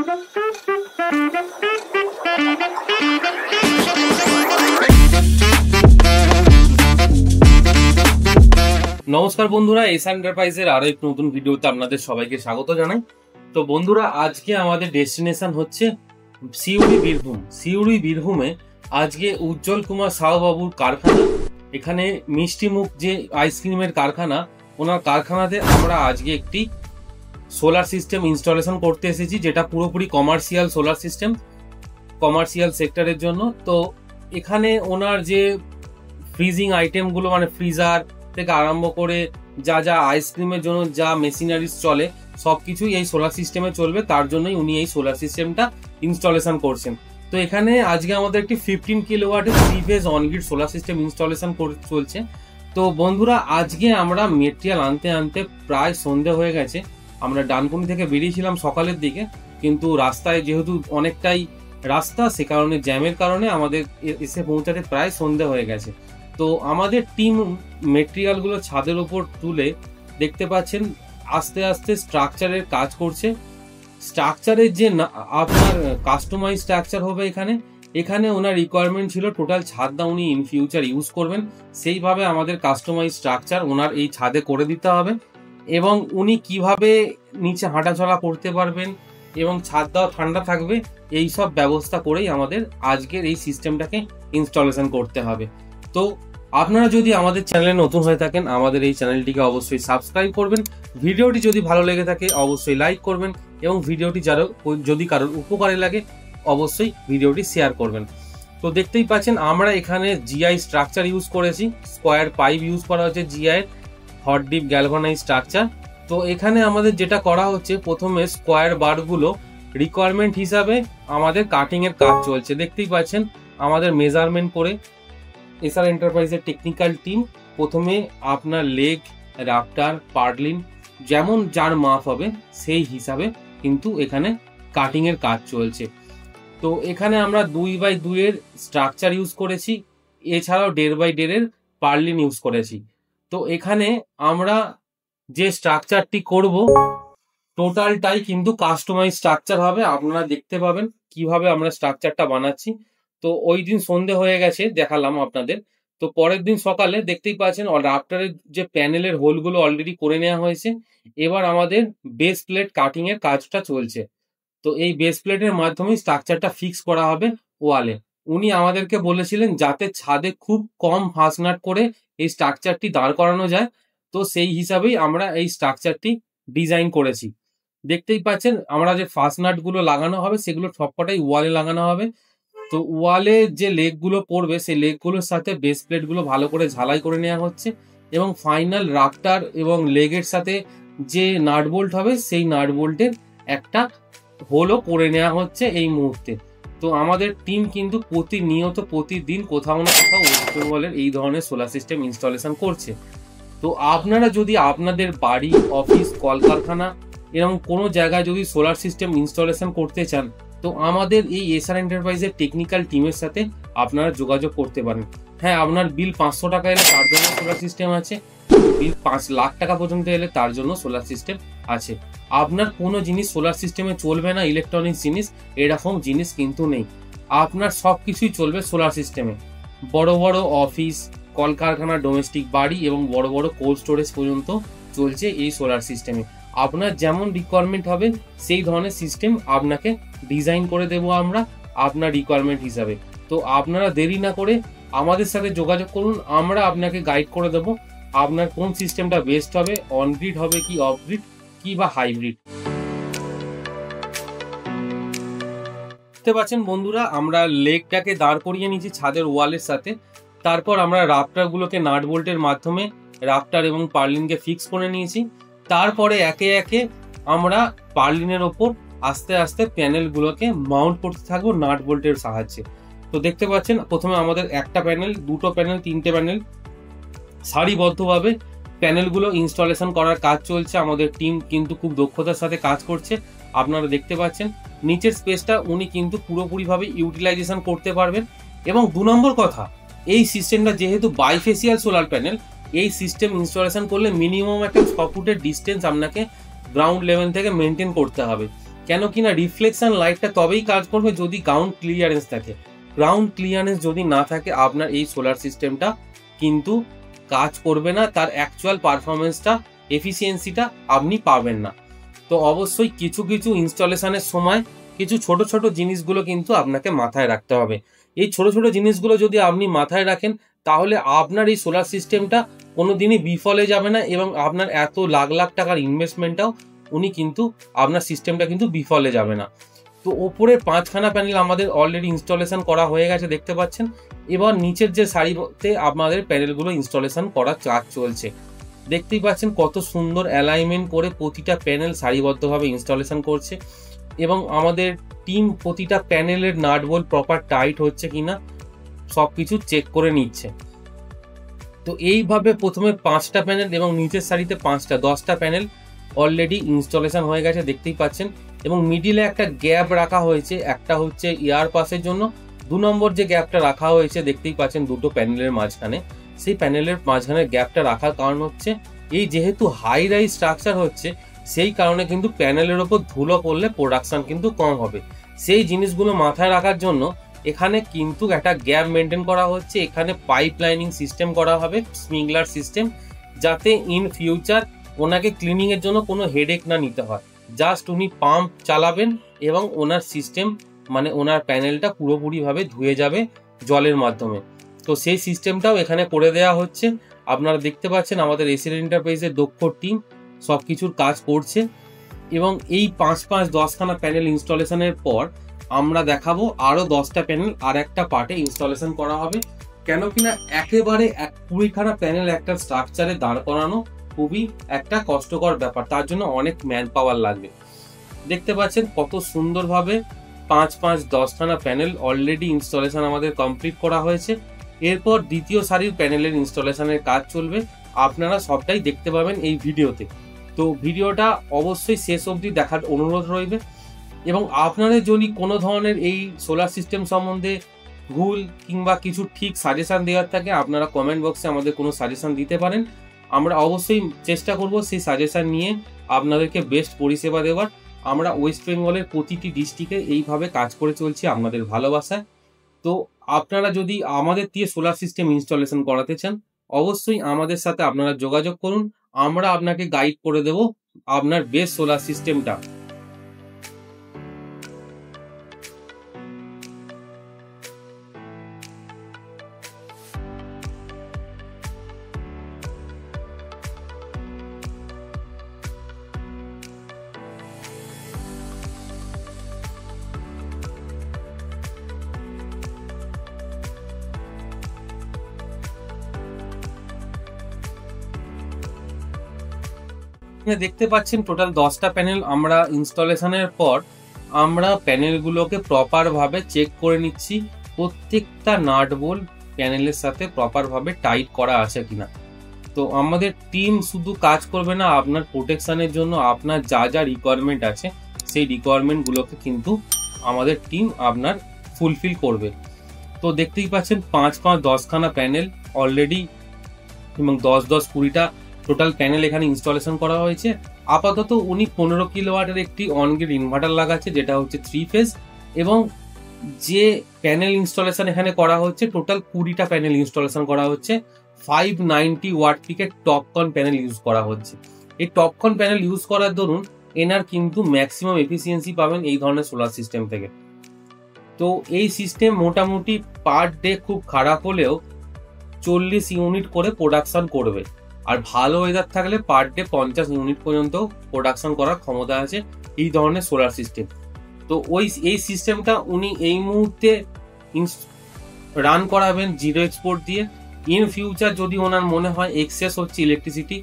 নমস্কার বন্ধুরা, এসআর এন্টারপ্রাইজের আরো এক নতুন ভিডিওতে আপনাদের সবাইকে স্বাগত জানাই। তো বন্ধুরা, আজকে আমাদের ডেস্টিনেশন হচ্ছে সিউড়ি বীরভূম। সিউড়ি বীরভূমে আজকে উজ্জ্বল কুমার সাউবাবুর কারখানা, এখানে মিষ্টিমুখ যে আইসক্রিমের কারখানা, ওনার কারখানাতে আমরা আজকে একটি সোলার সিস্টেম ইনস্টলেশন করতে এসেছি, যেটা পুরোপুরি কমার্শিয়াল সোলার সিস্টেম, কমার্শিয়াল সেক্টরের জন্য। তো এখানে ওনার যে ফ্রিজিং আইটেমগুলো, মানে ফ্রিজার থেকে আরম্ভ করে যা যা আইসক্রিমের জন্য যা মেশিনারিজ চলে, সবকিছুই এই সোলার সিস্টেমে চলবে। তার জন্যই উনি এই সোলার সিস্টেমটা ইনস্টলেশন করছেন। তো এখানে আজকে আমাদের একটি 15 কিলোওয়াটের 3 phase on-grid solar system installation চলছে। তো বন্ধুরা, আজকে আমরা মেটেরিয়াল আনতে আনতে প্রায় সন্ধে হয়ে গেছে। আমরা ডানকুনি থেকে বেরিয়েছিলাম সকালের দিকে, কিন্তু রাস্তায় যেহেতু অনেকটাই রাস্তা, সে কারণে জ্যামের কারণে আমাদের এসে পৌঁছাতে প্রায় সন্ধে হয়ে গেছে। তো আমাদের টিম মেটেরিয়ালগুলো ছাদের উপর তুলে, দেখতে পাচ্ছেন আস্তে আস্তে স্ট্রাকচারের কাজ করছে। স্ট্রাকচারের যে আপনার কাস্টমাইজ স্ট্রাকচার হবে এখানে ওনার রিকোয়ারমেন্ট ছিল টোটাল ছাদটা উনি ইন ফিউচার ইউজ করবেন, সেইভাবে আমাদের কাস্টমাইজ স্ট্রাকচার ওনার এই ছাদে করে দিতে হবে। এবং উনি কিভাবে নিচে হাঁটাচলা করতে পারবেন এবং ছাদটাও ঠান্ডা থাকবে, এই সব ব্যবস্থা করেই আমাদের আজকের এই সিস্টেমটাকে ইনস্টলেশন করতে হবে। তো আপনারা যদি আমাদের চ্যানেলে নতুন হয়ে থাকেন, আমাদের এই চ্যানেলটিকে অবশ্যই সাবস্ক্রাইব করবেন। ভিডিওটি যদি ভালো লেগে থাকে অবশ্যই লাইক করবেন, এবং ভিডিওটি যদি কারোর উপকারে লাগে অবশ্যই ভিডিওটি শেয়ার করবেন। তো দেখতেই পাচ্ছেন আমরা এখানে জিআই স্ট্রাকচার ইউজ করেছি, স্কোয়ার পাইপ ইউজ করা হচ্ছে GI hot dip galvanise structure. তো এখানে আমাদের যেটা করা হচ্ছে, প্রথমে স্কোয়ার বারগুলো রিকোয়ারমেন্ট হিসাবে আমাদের কাটিং এর কাজ চলছে। দেখতেই পাচ্ছেন আমাদের মেজারমেন্ট করে এসআর এন্টারপ্রাইজের টেকনিক্যাল টিম প্রথমে আপনার লেগ, রাফটার, পার্লিন যেমন যার মাপ হবে সেই হিসাবে কিন্তু এখানে কাটিং এর কাজ চলছে। তো এখানে আমরা 2x2 এর স্ট্রাকচার ইউজ করেছি, এছাড়াও 1.5x1.5 এর পার্লিন ইউজ করেছি। তো এখানে আমরা যে স্ট্রাকচারটি করব টোটালটাই কিন্তু কাস্টমাইজ স্ট্রাকচার হবে। আপনারা দেখতে পাবেন কিভাবে আমরা স্ট্রাকচারটা বানাচ্ছি। তো ওই দিন সন্ধে হয়ে গেছে, দেখালাম আপনাদের। তো পরের দিন সকালে দেখতেই পাচ্ছেন রাফটারের যে প্যানেলের হোলগুলো অলরেডি করে নেওয়া হয়েছে। এবার আমাদের বেস প্লেট কাটিং এর কাজটা চলছে। তো এই বেস প্লেটের মাধ্যমে স্ট্রাকচারটা ফিক্স করা হবে ওয়ালে। উনি আমাদেরকে বলেছিলেন যাতে ছাদে খুব কম ফাস্টনাট করে এই স্ট্রাকচারটি দাঁড় করানো যায়। তো সেই হিসাবেই আমরা এই স্ট্রাকচারটি ডিজাইন করেছি। দেখতেই পাচ্ছেন আমরা যে ফাস্টনাট গুলো লাগানো হবে সেগুলো সবকটাই ওয়ালে লাগানো হবে। তো ওয়ালে যে লেগ গুলো পড়বে সেই লেগ গুলোর সাথে বেস প্লেট গুলো ভালো করে ঝালাই করে নেওয়া হচ্ছে, এবং ফাইনাল রাফটার এবং লেগের সাথে যে নাট বোল্ট হবে সেই নাট বোল্টের একটা হোলও করে নেওয়া হচ্ছে এই মুহূর্তে। তো আমাদের টিম কিন্তু প্রতিদিন কোথাও না কোথাও ওয়েস্ট বেঙ্গলের এই ধরনের সোলার সিস্টেম ইনস্টলেশন করছে। তো আপনারা যদি আপনাদের বাড়ি, অফিস, কলকারখানা এরকম কোনো জায়গায় যদি সোলার সিস্টেম ইনস্টলেশন করতে চান, তো আমাদের এই এসআর এন্টারপ্রাইজের টেকনিক্যাল টিমের সাথে আপনারা যোগাযোগ করতে পারেন। হ্যাঁ, আপনার বিল 500 টাকা এলে তার জন্য সোলার সিস্টেম আছে, বিল 5 লাখ টাকা পর্যন্ত এলে তার জন্য সোলার সিস্টেম আছে। আপনার কোনো জিনিস সোলার সিস্টেমে চলবে না, ইলেকট্রনিক্স জিনিস এরকম জিনিস কিন্তু নেই। আপনার সব কিছুই চলবে সোলার সিস্টেমে। বড় বড় অফিস, কলকারখানা, ডোমেস্টিক বাড়ি এবং বড় বড় কোল্ড স্টোরেজ পর্যন্ত চলছে এই সোলার সিস্টেমে। আপনার যেমন রিকোয়ারমেন্ট হবে সেই ধরনের সিস্টেম আপনাকে ডিজাইন করে দেবো আমরা আপনার রিকোয়ারমেন্ট হিসাবে। তো আপনারা দেরি না করে আমাদের সাথে যোগাযোগ করুন, আমরা আপনাকে গাইড করে দেবো আপনার কোন সিস্টেমটা বেস্ট হবে, অনগ্রিড হবে কি অফগ্রিড কি বা হাইব্রিড। দেখতে পাচ্ছেন বন্ধুরা, আমরা লেগটাকে দাঁড় করিয়ে নিয়েছি ছাদের ওয়ালের সাথে। তারপর আমরা রাফটার গুলোকে নাট বোল্টের মাধ্যমে রাফটার এবং পার্লিনকে ফিক্স করে নিয়েছি। তারপরে একে একে আমরা পার্লিনের ওপর আস্তে আস্তে প্যানেলগুলোকে মাউন্ট করতে থাকবো নাট বোল্টের সাহায্যে। তো দেখতে পাচ্ছেন প্রথমে আমাদের একটা প্যানেল, দুটো প্যানেল, তিনটে প্যানেল সারিবদ্ধভাবে প্যানেলগুলো ইনস্টলেশন করার কাজ চলছে। আমাদের টিম কিন্তু খুব দক্ষতার সাথে কাজ করছে। আপনারা দেখতে পাচ্ছেন নিচের স্পেসটা উনি কিন্তু পুরোপুরিভাবে ইউটিলাইজেশন করতে পারবেন। এবং 2 নম্বর কথা, এই সিস্টেমটা যেহেতু বাইফেসিয়াল সোলার প্যানেল, এই সিস্টেম ইনস্টলেশন করলে মিনিমাম একটা 6 ফুটের ডিস্টেন্স আপনাকে গ্রাউন্ড লেভেল থেকে মেনটেন করতে হবে। কেন কিনা রিফ্লেকশন লাইটটা তবেই কাজ করবে যদি গ্রাউন্ড ক্লিয়ারেন্স থাকে। গ্রাউন্ড ক্লিয়ারেন্স যদি না থাকে আপনার এই সোলার সিস্টেমটা কিন্তু কাজ করবে না, তার অ্যাকচুয়াল পারফরমেন্সটা, এফিসিয়েন্সিটা আপনি পাবেন না। তো অবশ্যই কিছু কিছু ইনস্টলেশনের সময় কিছু ছোট ছোট জিনিসগুলো কিন্তু আপনাকে মাথায় রাখতে হবে। এই ছোট ছোট জিনিসগুলো যদি আপনি মাথায় রাখেন তাহলে আপনার এই সোলার সিস্টেমটা কোনো দিনই বিফলে যাবে না, এবং আপনার এত লাখ লাখ টাকার ইনভেস্টমেন্টটাও আপনার সিস্টেমটা কিন্তু বিফলে যাবে না। তো ওপরের 5খানা প্যানেল আমাদের অলরেডি ইনস্টলেশন করা হয়ে গেছে দেখতে পাচ্ছেন। এবার নিচের যে সারিতে আমাদের প্যানেলগুলো ইনস্টলেশন করার কাজ চলছে। দেখতেই পাচ্ছেন কত সুন্দর অ্যালাইনমেন্ট করে প্রতিটা প্যানেল সারিবদ্ধভাবে ইনস্টলেশন করছে, এবং আমাদের টিম প্রতিটা প্যানেলের নাট বোল্ট প্রপার টাইট হচ্ছে কিনা সব কিছু চেক করে নিচ্ছে। তো এইভাবে প্রথমে 5টা প্যানেল এবং নিচের সারিতে 10টা প্যানেল অলরেডি ইনস্টলেশন হয়ে গেছে দেখতেই পাচ্ছেন, এবং মিডিলে একটা গ্যাপ রাখা হয়েছে, একটা হচ্ছে এয়ার পাসের জন্য, 2 নম্বর যে গ্যাপটা রাখা হয়েছে দেখতেই পাচ্ছেন দুটো প্যানেলের মাঝখানে, সেই প্যানেলের মাঝখানে গ্যাপটা রাখার কারণ হচ্ছে এই যেহেতু হাই রাইজ স্ট্রাকচার হচ্ছে সেই কারণে কিন্তু প্যানেলের ওপর ধুলো পড়লে প্রোডাকশন কিন্তু কম হবে। সেই জিনিসগুলো মাথায় রাখার জন্য এখানে কিন্তু একটা গ্যাপ মেনটেন করা হচ্ছে। এখানে পাইপ লাইনিং সিস্টেম করা হবে, স্প্রিংলার সিস্টেম, যাতে ইন ফিউচার ওনাকে ক্লিনিং এর জন্য কোনো হেডেক না নিতে হয়। জাস্ট উনি পাম্প চালাবেন এবং ওনার সিস্টেম মানে ওনার প্যানেলটা পুরোপুরিভাবে ধুয়ে যাবে জলের মাধ্যমে। তো সেই সিস্টেমটাও এখানে করে দেওয়া হচ্ছে। আপনারা দেখতে পাচ্ছেন আমাদের এসিএল এন্টারপ্রাইজের দক্ষ টিম সব কিছুর কাজ করছে, এবং এই 10খানা প্যানেল ইনস্টলেশনের পর আমরা দেখাবো আরো 10টা প্যানেল আর একটা পার্টে ইনস্টলেশন করা হবে। কেন কিনা একেবারে 20খানা প্যানেল একটা স্ট্রাকচারে দাঁড় করানো খুবই একটা কষ্টকর ব্যাপার, তার জন্য অনেক ম্যান পাওয়ার লাগবে। দেখতে পাচ্ছেন কত সুন্দরভাবে 10খানা প্যানেল অলরেডি ইনস্টলেশন আমাদের কমপ্লিট করা হয়েছে। এরপর দ্বিতীয় সারির প্যানেলের ইনস্টলেশনের কাজ চলবে, আপনারা সবটাই দেখতে পাবেন এই ভিডিওতে। তো ভিডিওটা অবশ্যই শেষ অবধি দেখার অনুরোধ রইবে, এবং আপনাদের যদি কোনো ধরনের এই সোলার সিস্টেম সম্বন্ধে ভুল কিংবা কিছু ঠিক সাজেশন দেওয়ার থাকে আপনারা কমেন্ট বক্সে আমাদের কোনো সাজেশন দিতে পারেন। আমরা অবশ্যই চেষ্টা করব সেই সাজেশন নিয়ে আপনাদেরকে বেস্ট পরিষেবা দেওয়ার। আমরা ওয়েস্ট বেঙ্গলের প্রতিটি ডিস্ট্রিক্টে এইভাবে কাজ করে চলছি আপনাদের ভালোবাসায়। তো আপনারা যদি আমাদের দিয়ে সোলার সিস্টেম ইনস্টলেশন করাতে চান অবশ্যই আমাদের সাথে আপনারা যোগাযোগ করুন, আমরা আপনাকে গাইড করে দেব আপনার বেস্ট সোলার সিস্টেমটা। দেখতে পাচ্ছেন টোটাল 10টা প্যানেল আমরা ইনস্টলেশনের পর আমরা প্যানেলগুলোকে প্রপার ভাবে চেক করে নিচ্ছি, প্রত্যেকটা নাট বোল্ট প্যানেলের সাথে প্রপার ভাবে টাইট করা আছে কিনা। তো আমাদের টিম শুধু কাজ করবে না, আপনার প্রোটেকশনের জন্য আপনার যা যা রিকোয়ারমেন্ট আছে সেই রিকোয়ারমেন্টগুলোকে কিন্তু আমাদের টিম আপনার ফুলফিল করবে। তো দেখতেই পাচ্ছেন 10খানা প্যানেল অলরেডি এবং 10-20-20টা টোটাল প্যানেল এখানে ইনস্টলেশন করা হয়েছে। আপাতত উনি 15 কিলোওয়াটের একটি অনগ্রিড ইনভার্টার লাগাচ্ছে যেটা হচ্ছে 3 ফেজ, এবং যে প্যানেল ইনস্টলেশন এখানে করা হচ্ছে টোটাল 20টা প্যানেল ইনস্টলেশন করা হচ্ছে। 590 ওয়াট পিকের টপকন প্যানেল ইউজ করা হচ্ছে। এই টপকন প্যানেল ইউজ করার দরুন এনার কিন্তু ম্যাক্সিমাম এফিসিয়েন্সি পাবেন এই ধরনের সোলার সিস্টেম থেকে। তো এই সিস্টেম মোটামুটি পার ডে খুব খারাপ হলেও 40 ইউনিট করে প্রোডাকশন করবে, আর ভালো ওয়েদার থাকলে পার ডে 50 ইউনিট পর্যন্ত প্রোডাকশন করার ক্ষমতা আছে এই ধরনের সোলার সিস্টেম। তো এই সিস্টেমটা উনি এই মুহূর্তে রান করাবেন জিরো এক্সপোর্ট দিয়ে। ইন ফিউচার যদি ওনার মনে হয় এক্সেস হচ্ছে ইলেকট্রিসিটি,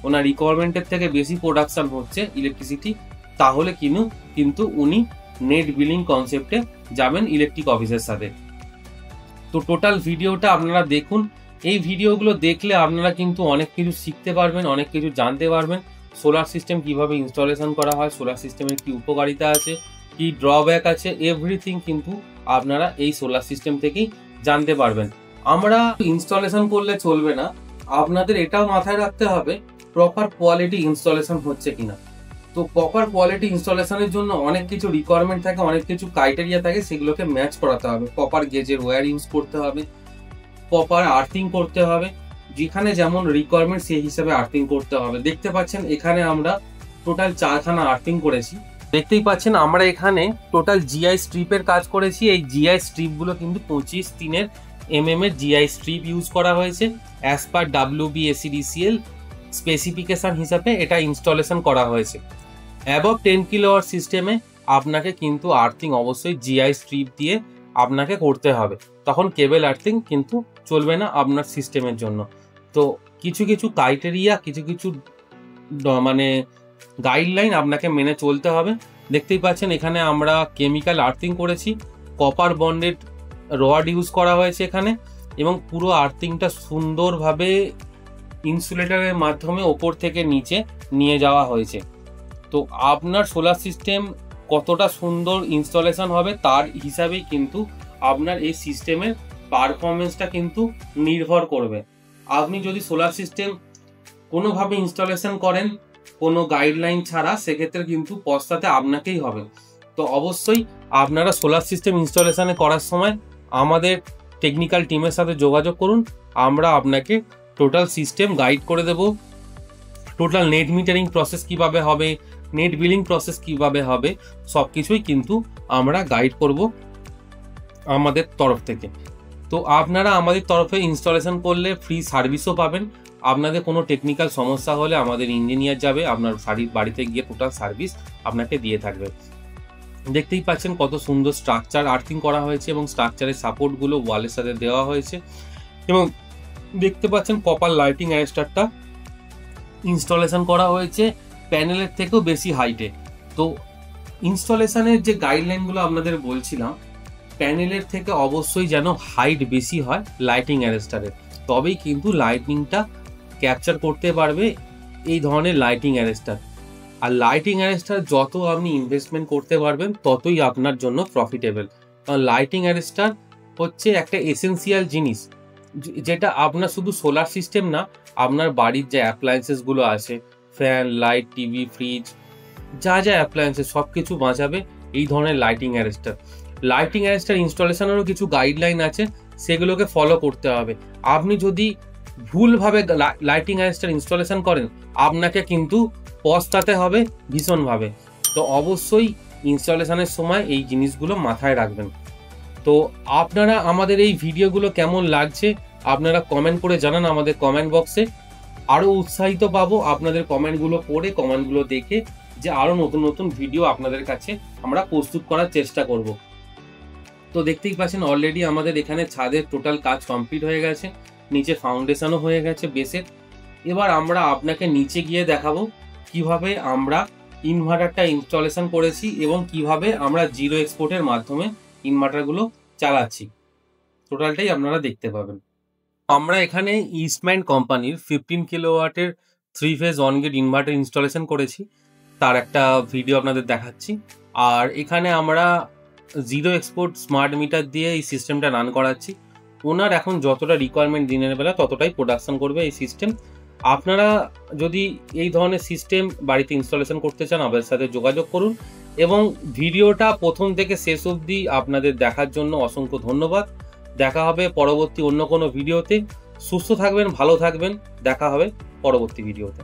ওনার রিকোয়ারমেন্টের থেকে বেশি প্রোডাকশন হচ্ছে ইলেকট্রিসিটি, তাহলে কিন্তু উনি নেট বিলিং কনসেপ্টে যাবেন ইলেকট্রিক অফিসের সাথে। তো টোটাল ভিডিওটা আপনারা দেখুন, এই ভিডিওগুলো দেখলে আপনারা কিন্তু অনেক কিছু শিখতে পারবেন, অনেক কিছু জানতে পারবেন। সোলার সিস্টেম কিভাবে ইনস্টলেশন করা হয়, সোলার সিস্টেমের কি উপকারিতা আছে, কি ড্রব্যাক আছে, এভরিথিং কিন্তু আপনারা এই সোলার সিস্টেম থেকেই জানতে পারবেন। আমরা ইনস্টলেশন করলে চলবে না, আপনাদের এটাও মাথায় রাখতে হবে প্রপার কোয়ালিটি ইনস্টলেশন হচ্ছে কিনা। তো কপার কোয়ালিটি ইনস্টলেশনের জন্য অনেক কিছু রিকোয়ারমেন্ট থাকে, অনেক কিছু ক্রাইটেরিয়া থাকে, সেগুলোকে ম্যাচ করাতে হবে। কপার গেজের ওয়্যার ইউজ করতে হবে, কপার আর্থিং করতে হবে, যেখানে যেমন রিকোয়ারমেন্ট সেই হিসাবে আর্থিং করতে হবে। দেখতে পাচ্ছেন এখানে আমরা টোটাল 4খানা আর্থিং করেছি। দেখতেই পাচ্ছেন আমরা এখানে টোটাল জিআই স্ট্রিপের কাজ করেছি। এই জিআই স্ট্রিপগুলো কিন্তু 25/3 এর জিআই স্ট্রিপ ইউজ করা হয়েছে। অ্যাজ পার WBSEDCL স্পেসিফিকেশন হিসাবে এটা ইনস্টলেশন করা হয়েছে। অ্যাবভ 10 কিলোওয়াট সিস্টেমে আপনাকে কিন্তু আর্থিং অবশ্যই জিআই স্ট্রিপ দিয়ে আপনাকে করতে হবে, তখন কেবল আর্থিং কিন্তু চলবে না আপনার সিস্টেমের জন্য। তো কিছু কিছু ক্রাইটেরিয়া, কিছু কিছু মানে গাইডলাইন আপনাকে মেনে চলতে হবে। দেখতেই পাচ্ছেন এখানে আমরা কেমিক্যাল আর্থিং করেছি, কপার বন্ডেড রড ইউজ করা হয়েছে এখানে, এবং পুরো আর্থিংটা সুন্দরভাবে ইনসুলেটরের মাধ্যমে ওপর থেকে নিচে নিয়ে যাওয়া হয়েছে। তো আপনার সোলার সিস্টেম কতটা সুন্দর ইনস্টলেশন হবে তার হিসাবেই কিন্তু আপনার এই সিস্টেমের পারফরমেন্সটা কিন্তু নির্ভর করবে। আপনি যদি সোলার সিস্টেম কোনোভাবে ইনস্টলেশন করেন কোনো গাইডলাইন ছাড়া, সেক্ষেত্রে কিন্তু পস্তাতে আপনাকেই হবে। তো অবশ্যই আপনারা সোলার সিস্টেম ইনস্টলেশনে করার সময় আমাদের টেকনিক্যাল টিমের সাথে যোগাযোগ করুন, আমরা আপনাকে টোটাল সিস্টেম গাইড করে দেব। টোটাল নেট মিটারিং প্রসেস কিভাবে হবে, নেট বিলিং প্রসেস কিভাবে হবে, সব কিছুই কিন্তু আমরা গাইড করব আমাদের তরফ থেকে। তো আপনারা আমাদের তরফে ইনস্টলেশন করলে ফ্রি সার্ভিসও পাবেন। আপনাদের কোনো টেকনিক্যাল সমস্যা হলে আমাদের ইঞ্জিনিয়ার যাবে, আপনার বাড়িতে গিয়ে টোটাল সার্ভিস আপনাকে দিয়ে থাকবে। দেখতেই পাচ্ছেন কত সুন্দর স্ট্রাকচার আর্থিং করা হয়েছে এবং স্ট্রাকচারের সাপোর্টগুলো ওয়ালের সাথে দেওয়া হয়েছে। এবং দেখতে পাচ্ছেন কপার লাইটিং অ্যারেস্টারটা ইনস্টলেশন করা হয়েছে প্যানেলের থেকেও বেশি হাইটে। তো ইনস্টলেশনের যে গাইডলাইনগুলো আপনাদের বলছিলাম, প্যানেলের থেকে অবশ্যই যেন হাইট বেশি হয় লাইটিং অ্যারেস্টারের, তবেই কিন্তু লাইটিংটা ক্যাপচার করতে পারবে এই ধরনের লাইটিং অ্যারেস্টার। আর লাইটিং অ্যারেস্টার যত আপনি ইনভেস্টমেন্ট করতে পারবেন ততই আপনার জন্য প্রফিটেবল। কারণ লাইটিং অ্যারেস্টার হচ্ছে একটা এসেন্সিয়াল জিনিস, যেটা আপনার শুধু সোলার সিস্টেম না, আপনার বাড়ির যে অ্যাপ্লায়েন্সেসগুলো আছে, ফ্যান, লাইট, টিভি, ফ্রিজ, যা যা অ্যাপ্লায়েন্সেস সব কিছু বাঁচাবে এই ধরনের লাইটিং অ্যারেস্টার। লাইটিং অ্যারেস্টার ইনস্টলেশনেরও কিছু গাইডলাইন আছে, সেগুলোকে ফলো করতে হবে। আপনি যদি ভুলভাবে লাইটিং অ্যারেস্টার ইনস্টলেশন করেন আপনাকে কিন্তু পস্তাতে হবে ভীষণভাবে। তো অবশ্যই ইনস্টলেশনের সময় এই জিনিসগুলো মাথায় রাখবেন। তো আপনারা আমাদের এই ভিডিওগুলো কেমন লাগছে আপনারা কমেন্ট করে জানান আমাদের কমেন্ট বক্সে। আরও উৎসাহিত পাবো আপনাদের কমেন্টগুলো পড়ে, কমেন্টগুলো দেখে, যে আরও নতুন নতুন ভিডিও আপনাদের কাছে আমরা প্রস্তুত করার চেষ্টা করব। তো দেখতেই পাচ্ছেন অলরেডি আমাদের এখানে ছাদের টোটাল কাজ কমপ্লিট হয়ে গেছে, নিচে ফাউন্ডেশনও হয়ে গেছে বেসের। এবার আমরা আপনাকে নিচে গিয়ে দেখাবো কিভাবে আমরা ইনভার্টারটা ইনস্টলেশন করেছি এবং কিভাবে আমরা জিরো এক্সপোর্টের মাধ্যমে ইনভার্টারগুলো চালাচ্ছি, টোটালটাই আপনারা দেখতে পাবেন। আমরা এখানে ইস্টম্যান কোম্পানির 15 কিলোওয়াটের 3 ফেজ 1 গেট ইনভার্টার ইনস্টলেশন করেছি, তার একটা ভিডিও আপনাদের দেখাচ্ছি। আর এখানে আমরা জিরো এক্সপোর্ট স্মার্ট মিটার দিয়ে এই সিস্টেমটা রান করাচ্ছি। ওনার এখন যতটা রিকোয়ারমেন্ট দিনের বেলা ততটাই প্রোডাকশন করবে এই সিস্টেম। আপনারা যদি এই ধরনের সিস্টেম বাড়িতে ইনস্টলেশন করতে চান আমাদের সাথে যোগাযোগ করুন। এবং ভিডিওটা প্রথম থেকে শেষ অবধি আপনাদের দেখার জন্য অসংখ্য ধন্যবাদ। দেখা হবে পরবর্তী অন্য কোনো ভিডিওতে। সুস্থ থাকবেন, ভালো থাকবেন, দেখা হবে পরবর্তী ভিডিওতে।